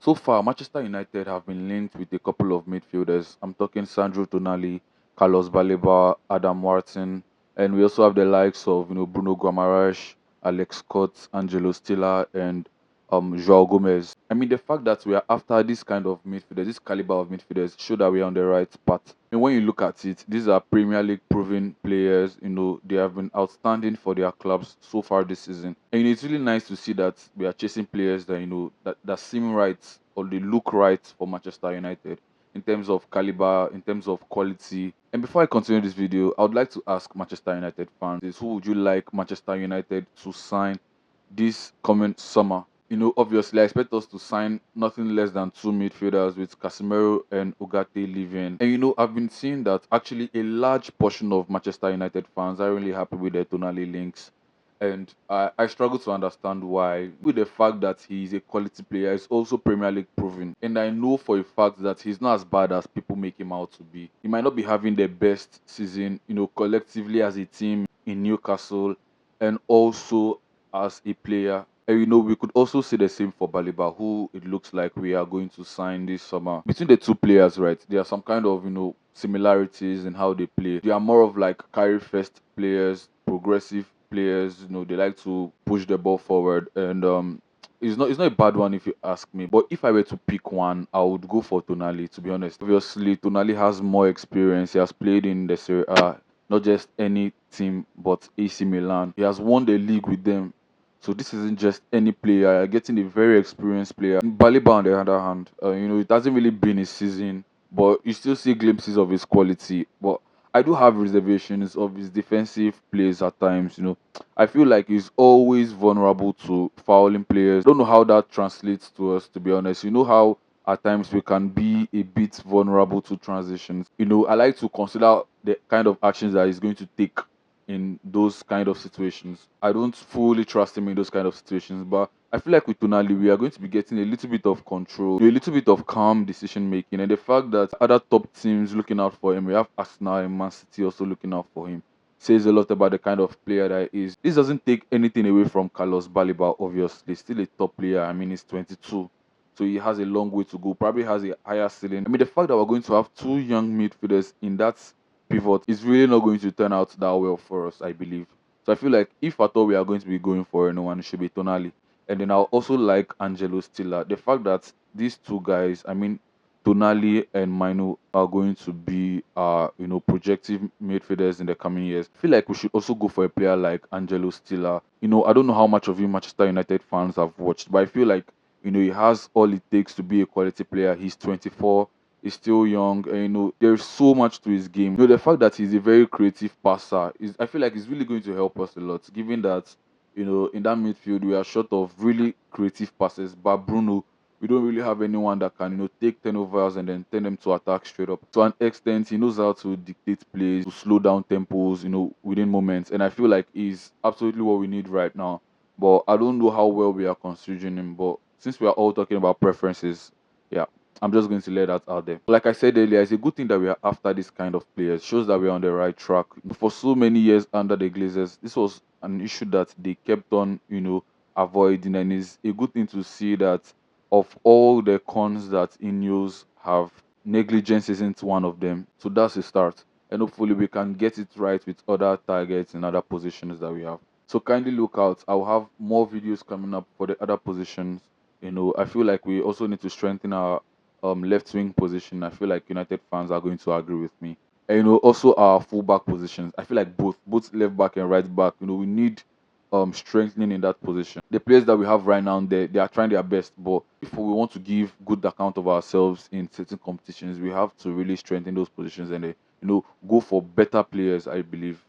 So far, Manchester United have been linked with a couple of midfielders. I'm talking Sandro Tonali, Carlos Baleba, Adam Wharton, and we also have the likes of Bruno Guimaraes, Alex Scott, Angelo Stiller, and Joao Gomez. I mean, the fact that we are after this kind of midfielders, this caliber of midfielders, show that we are on the right path. And when you look at it, these are Premier League proven players. They have been outstanding for their clubs so far this season. And it's really nice to see that we are chasing players that that seem right or they look right for Manchester United in terms of caliber, in terms of quality. And before I continue this video, I would like to ask Manchester United fans, who would you like Manchester United to sign this coming summer? Obviously, I expect us to sign nothing less than two midfielders with Casemiro and Ugarte leaving. And I've been seeing that actually a large portion of Manchester United fans are really happy with the Tonali links. And I struggle to understand why. With the fact that he is a quality player, he's also Premier League proven. And I know for a fact that he's not as bad as people make him out to be. He might not be having the best season, collectively as a team in Newcastle and also as a player. And we could also say the same for Baleba, who it looks like we are going to sign this summer. Between the two players, right, there are some kind of, similarities in how they play. They are more of like carry first players, progressive players. They like to push the ball forward, and it's not a bad one if you ask me. But if I were to pick one, I would go for Tonali. To be honest, obviously Tonali has more experience. He has played in the Serie A, not just any team, but AC Milan. He has won the league with them. So this isn't just any player. You're getting a very experienced player. Baleba, on the other hand, it hasn't really been his season, but you still see glimpses of his quality. But I do have reservations of his defensive plays at times. I feel like he's always vulnerable to fouling players. Don't know how that translates to us, to be honest. You know how at times we can be a bit vulnerable to transitions. I like to consider the kind of actions that he's going to take in those kind of situations. I don't fully trust him in those kind of situations, but I feel like with Tonali, we are going to be getting a little bit of control, a little bit of calm decision making, and the fact that other top teams looking out for him, we have Arsenal and Man City also looking out for him, says a lot about the kind of player that he is. This doesn't take anything away from Carlos Baleba, obviously. Still a top player. I mean, he's 22. So he has a long way to go, probably has a higher ceiling. I mean, the fact that we're going to have two young midfielders in that pivot is really not going to turn out that well for us, I believe. So I feel like if at all we are going to be going for anyone, it should be Tonali. And then I'll also like Angelo Stiller. The fact that these two guys, I mean, Tonali and Mainu are going to be projective midfielders in the coming years. I feel like we should also go for a player like Angelo Stiller. I don't know how much of you Manchester United fans have watched, but I feel like he has all it takes to be a quality player. He's 24, he's still young, and there's so much to his game. The fact that he's a very creative passer is, I feel like, is really going to help us a lot, given that in that midfield we are short of really creative passes. But Bruno, we don't really have anyone that can take turnovers and then turn them to attack straight up. To an extent, he knows how to dictate plays, to slow down tempos, within moments, and I feel like he's absolutely what we need right now. But I don't know how well we are considering him. But since we are all talking about preferences, yeah, I'm just going to lay that out there. Like I said earlier, it's a good thing that we are after this kind of players. Shows that we're on the right track. For so many years under the Glazers, this was an issue that they kept on, avoiding, and it's a good thing to see that of all the cons that Ineos have, negligence isn't one of them. So that's a start. And hopefully we can get it right with other targets and other positions that we have. So kindly look out. I'll have more videos coming up for the other positions. I feel like we also need to strengthen our left wing position. I feel like United fans are going to agree with me. And also our fullback positions. I feel like both left back and right back. We need strengthening in that position. The players that we have right now, they are trying their best, but if we want to give good account of ourselves in certain competitions, we have to really strengthen those positions and go for better players, I believe.